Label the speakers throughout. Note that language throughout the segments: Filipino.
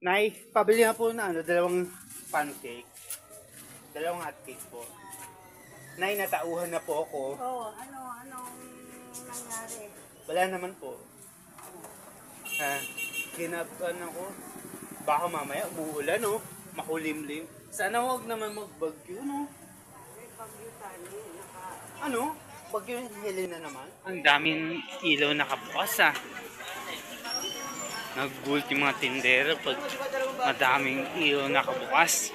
Speaker 1: Nay, pabili nga po na dalawang pancake. Dalawang hotcake po. Nay, natauhan na po ako.
Speaker 2: Oo, anong nangyari?
Speaker 1: Wala naman po. Kinabuan ako. Baka mamaya umuulan, no? Makulimlim. Sana huwag naman magbagyo, no?
Speaker 2: May bagyo tayo.
Speaker 1: Ano? Bagyo yung Helena naman? Ang daming ilaw nakabukas, Nag-guult yung mga tindero pag madaming ilaw nakabukas.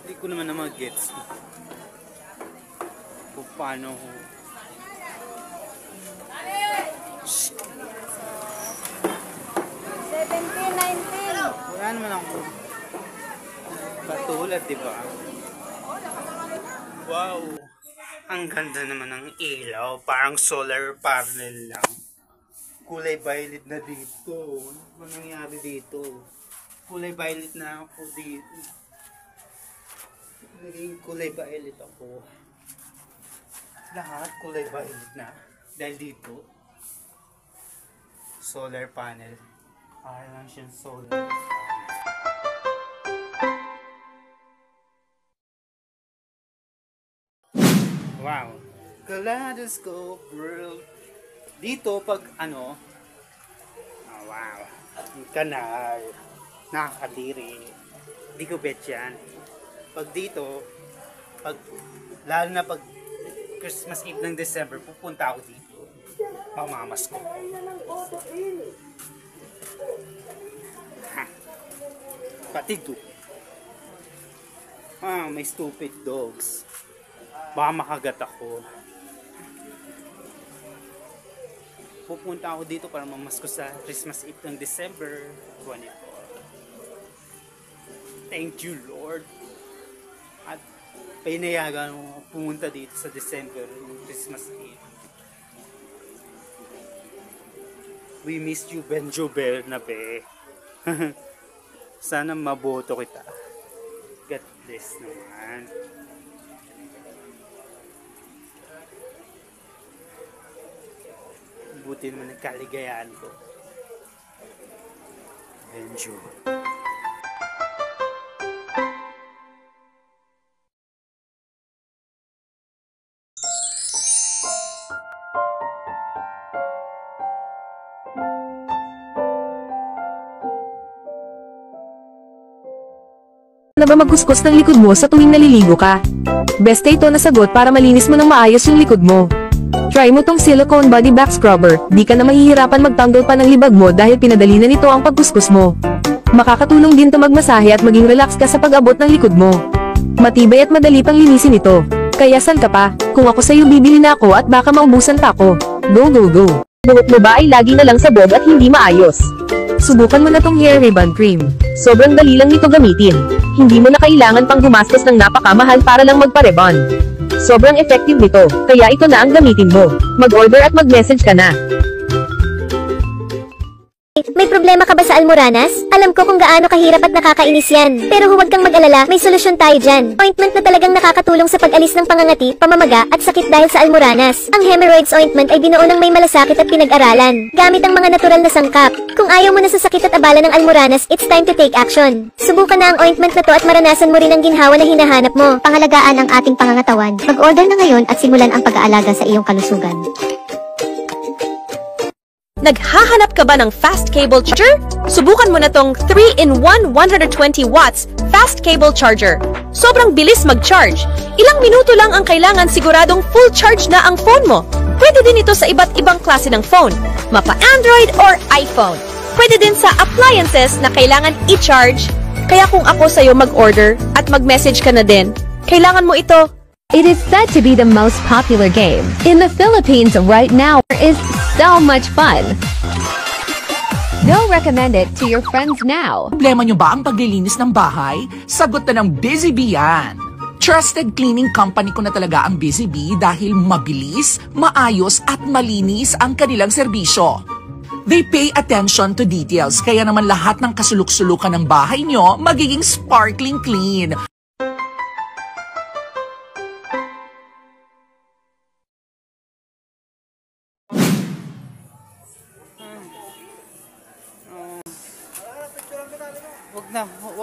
Speaker 1: Hindi ko naman mag-gets kung paano ko.
Speaker 2: 17, 19.
Speaker 1: Wala naman ako katulad, diba? Wow! Ang ganda naman ng ilaw. Parang solar panel lang. Kulay violet na dito. Ano nangyari dito? Kulay violet na ako dito. Naging kulay violet ako. Lahat kulay violet na. Dahil dito, solar panel. Para lang siyang solar panel. Wow! Kaleidoscope world. Dito pag wow, yung kanal, nakakadiri. Hindi ko bet yan. Pag dito, lalo na pag Christmas Eve ng December, pupunta ako dito. Mamamas ko. Pati do. May stupid dogs. Baka makagat ako. Pupunta ako dito para mamasko sa Christmas Eve ng December 24. Thank you, Lord. At pinayagan mo pumunta dito sa December ng Christmas Eve. We miss you, Benjo Bernabe. Sana maboto kita. God bless naman. Buti naman ang kaligayahan ko. Benjo.
Speaker 3: Na ba magkuskus ng likod mo sa tuwing naliligo ka? Beste ito na sagot para malinis mo ng maayos yung likod mo. Try mo tong silicone body back scrubber, di ka na mahihirapan magtanggol pa ng libag mo dahil pinadali na nito ang pagkuskus mo. Makakatulong din to magmasahe at maging relax ka sa pag-abot ng likod mo. Matibay at madali pang linisin ito. Kaya saan ka pa? Kung ako sa'yo bibili na ako at baka maubusan pa ako. Go go go! Buhok mo ba ay lagi na lang sabog at hindi maayos? Subukan mo na tong hair ribbon cream. Sobrang dali lang nito gamitin. Hindi mo na kailangan pang gumastos ng napakamahal para lang magpa-ribbon. Sobrang effective nito, kaya ito na ang gamitin mo. Mag-order at mag-message ka na.
Speaker 4: May problema ka ba sa Almoranas? Alam ko kung gaano kahirap at nakakainis yan. Pero huwag kang mag-alala, may solusyon tayo dyan. Ointment na talagang nakakatulong sa pag-alis ng pangangati, pamamaga, at sakit dahil sa Almoranas. Ang Hemorrhoids Ointment ay binuo ng may malasakit at pinag-aralan, gamit ang mga natural na sangkap. Kung ayaw mo na sa sakit at abala ng Almoranas, it's time to take action. Subukan na ang ointment na to at maranasan mo rin ang ginhawa na hinahanap mo. Pangalagaan ang ating pangangatawan. Mag-order na ngayon at simulan ang pag-aalaga sa iyong kalusugan.
Speaker 5: Naghahanap ka ba ng fast cable charger? Subukan mo na tong 3-in-1 120 watts fast cable charger. Sobrang bilis mag-charge. Ilang minuto lang ang kailangan, siguradong full charge na ang phone mo. Pwede din ito sa iba't ibang klase ng phone, mapa Android or iPhone. Pwede din sa appliances na kailangan i-charge. Kaya kung ako sa'yo mag-order at mag-message ka na din, kailangan mo ito.
Speaker 6: It is said to be the most popular game in the Philippines right now. Is so much fun. Go recommend it to your friends now.
Speaker 7: Problema nyo ba ang paglilinis ng bahay? Sagot na ng Busy Bee yan. Trusted cleaning company ko na talaga ang Busy Bee dahil mabilis, maayos at malinis ang kanilang serbisyo. They pay attention to details, kaya naman lahat ng kasuluk-sulukan ng bahay nyo magiging sparkling clean.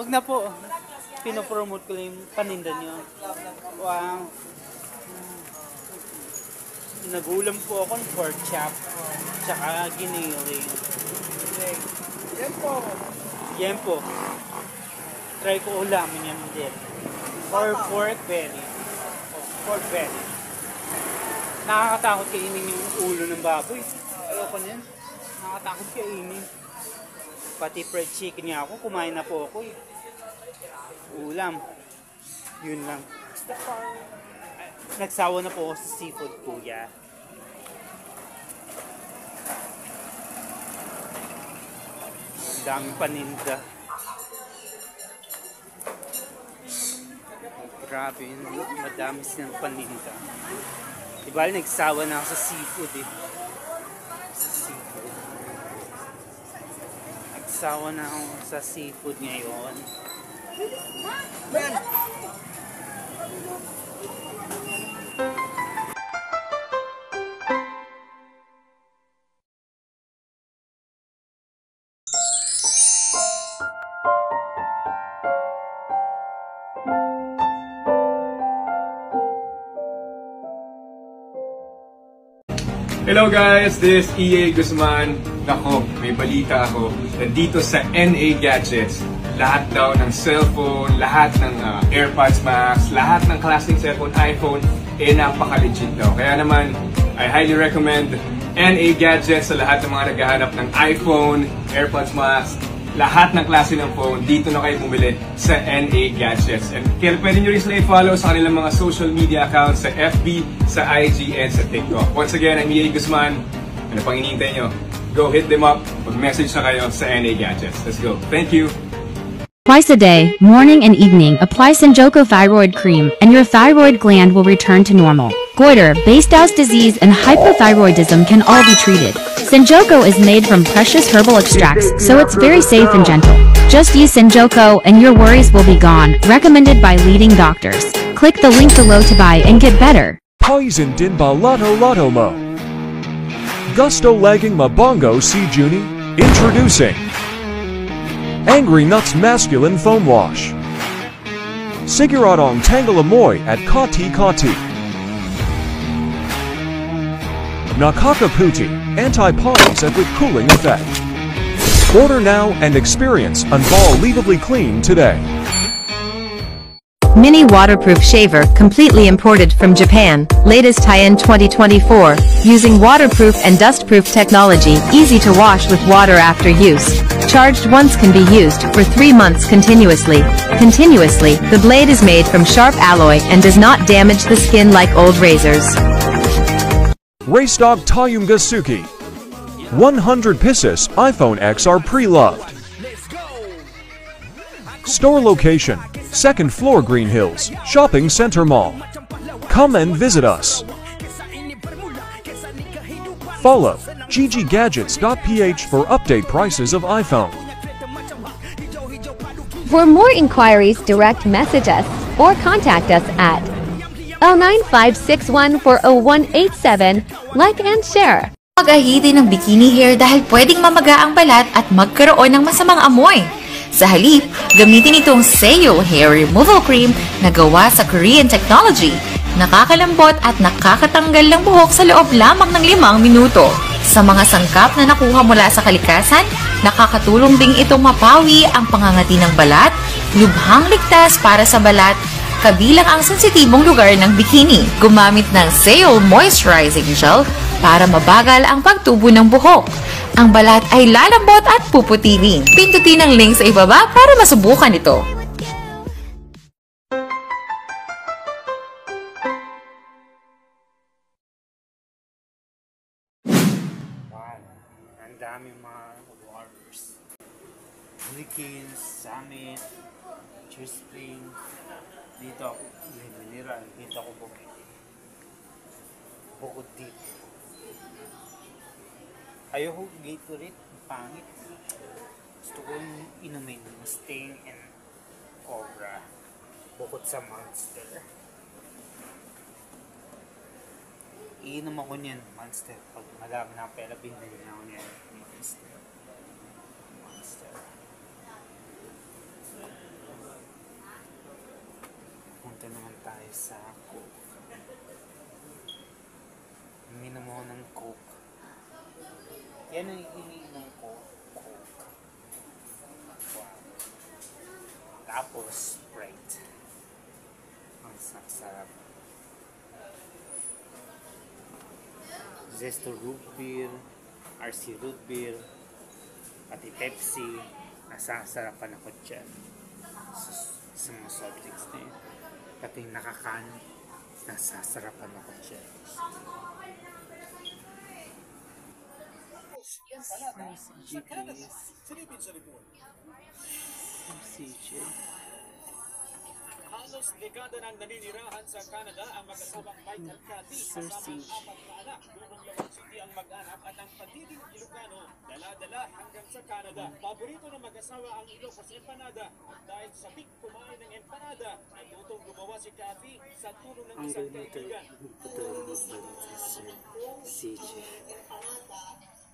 Speaker 1: Wag na po. Pinopromote ko lang yung paninda nyo. Wow. Nagulam po ako ng pork chop. Tsaka giniling. Yempo. Try ko ulamin yan din. Or pork belly. Pork belly. Nakakatakot kainin yung ulo ng baboy. Ayoko na yan. Nakakatakot kainin. Pati fried chicken nga ako, kumain na po ako eh. Ulam. Yun lang. Nagsawa na po ako sa seafood, kuya. Ang daming paninda. Grabe yun. Madami silang paninda. Diba, nagsawa na ako sa seafood eh. Nagsawa na ako sa seafood ngayon.
Speaker 8: Hello guys, this is EA Guzman. Nako, may balita ako. Nandito sa NA Gadgets, lahat daw ng cellphone, lahat ng AirPods Max, lahat ng klaseng cellphone, iPhone, napaka-legit daw. Kaya naman, I highly recommend NA Gadgets sa lahat ng mga naghahanap ng iPhone, AirPods Max, lahat ng klase ng phone, dito na kayo bumili sa NA Gadgets. And kaya pwede nyo rin sila i-follow sa kanilang mga social media accounts sa FB, sa IG, and sa TikTok. Once again, I'm EA Guzman. Ano pang hinihintay nyo? Go hit them up. Mag-message na kayo sa NA Gadgets. Let's go. Thank you.
Speaker 9: Twice a day, morning and evening, apply Senjoko Thyroid Cream, and your thyroid gland will return to normal. Goiter, Basedows disease, and hypothyroidism can all be treated. Senjoko is made from precious herbal extracts, so it's very safe and gentle. Just use Senjoko and your worries will be gone, recommended by leading doctors. Click the link below to buy and get better.
Speaker 10: Poison din ba Lotto mo? Gusto lagging mabongo si Juni? Introducing Angry Nuts Masculine Foam Wash. Siguradong tanggal amoy at kati-kati. Nakakaputi, anti-pawns and with cooling effect. Order now and experience unbelievably clean today.
Speaker 6: Mini waterproof shaver completely imported from Japan, latest tie-in 2024, using waterproof and dustproof technology, easy to wash with water after use. Charged once can be used for 3 months continuously. The blade is made from sharp alloy and does not damage the skin like old razors.
Speaker 10: Race Dog Tayumga Suki. 100 pieces iPhone X are pre-loved. Store location, 2nd floor Green Hills, Shopping Center Mall. Come and visit us. Follow gggadgets.ph for update prices of iPhone.
Speaker 6: For more inquiries, direct message us or contact us at 09561400187. Like and share.
Speaker 11: Mag-ahidi ng bikini hair dahil pwedeng mamaga ang balat at magkaroon ng masamang amoy. Sa halip, gamitin itong Seo Hair Removal Cream na gawa sa Korean technology. Nakakalambot at nakakatanggal ng buhok sa loob lamang ng 5 minuto. Sa mga sangkap na nakuha mula sa kalikasan, nakakatulong ding itong mapawi ang pangangati ng balat, lubhang ligtas para sa balat, kabilang ang sensitibong lugar ng bikini. Gumamit ng Seo Moisturizing Gel para mabagal ang pagtubo ng buhok. Ang balat ay lalambot at puputirin. Pindutin ang link sa ibaba para masubukan ito.
Speaker 1: Wow, ang dami mga waters. Hurricanes, Summit, Cheers Spring. Dito ako, mineral. Dito ako bukod dito. Ayoko Gatorade, pangit. Gusto ko yung inumin, Sting and Cobra. Bukod sa Monster. Iinom ako niyan, Monster. Pag madami na pera, binili na ako niyan, Monster. Dito naman tayo sa Coke. Uminom ako ng Coke. Yan ang iniinom ng Coke. Wow. Tapos Sprite. Ang sarap. Zesto root beer, RC root beer, pati Pepsi. Nasasarapan ako dyan sa mga soft drinks na yun. Pati nakakan, nasasarapan ako dyan.
Speaker 12: Halos dekada nang naninirahan sa Canada ang mag-asawang Mike at Cathy kasama ang 4 na anak. Dugong Lawan City ang mag-anak at ang pagiging Ilocano dala-dala hanggang sa Canada. Paborito ng mag-asawa ang Ilocos Empanada at dahil sabik kumain ng empanada, natutong gumawa si Cathy sa tulong ng isang kaibigan.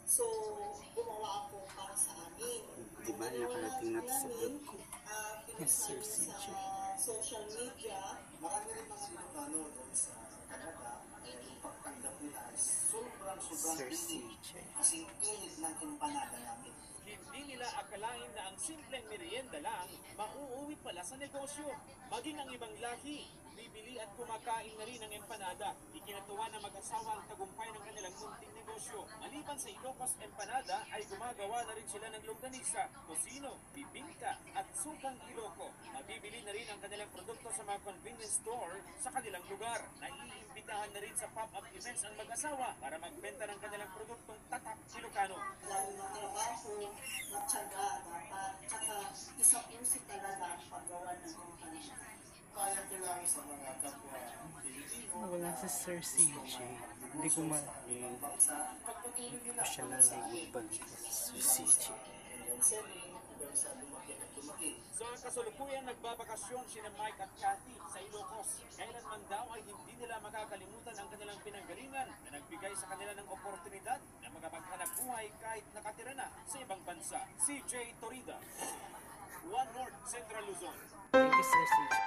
Speaker 2: So, gumawa ako para sa amin.
Speaker 1: Diba, nakarating na sa vlog ko. Yes, Sir CJ.
Speaker 2: Social media,
Speaker 13: marami rin mga Ilocano doon sa Canada, kaya yung pagtanggap nila ay sobrang
Speaker 1: Sir
Speaker 13: binig
Speaker 1: CJ.
Speaker 13: kasi init ng empanada namin.
Speaker 12: Hindi nila akalain na ang simpleng merienda lang mauuwi pala sa negosyo. Maging ang ibang lahi, bibili at kumakain na rin ng empanada. Ikinatuwa na mag-asawa ang tagumpay ng kanilang munting negosyo. Maliban sa Ilocos Empanada ay gumagawa na rin sila ng longganisa, tocino, bibingka at sukang Iloco. Mabibili na rin ang kanilang produkto sa mga convenience store sa kanilang lugar. Naiimbitahan na rin sa pop-up events ang mag-asawa para magbenta ng kanilang produktong tatak Ilocano.
Speaker 2: lalo na trabaho, matyaga, dapat, tsaka isang music talaga ang paggawa ng company.
Speaker 13: Kaya kailangan sa mga kapwa Pilipino,
Speaker 1: Wala si Sir CJ. Hindi ko
Speaker 13: ng bansa, pagpatuloy nila
Speaker 1: siya na nagbalik si Sir CJ.
Speaker 13: selling hanggang sa lumaki at lumaki.
Speaker 12: Sa kasalukuyan nagbabakasyon sina Mike at Cathy sa Ilocos. Kailanman daw ay hindi nila makakalimutan ang kanilang pinanggalingan na nagbigay sa kanila ng oportunidad na makapaghanap buhay kahit nakatira na sa ibang bansa. CJ Torida, One North Central Luzon.
Speaker 1: Thank you, Sir CJ.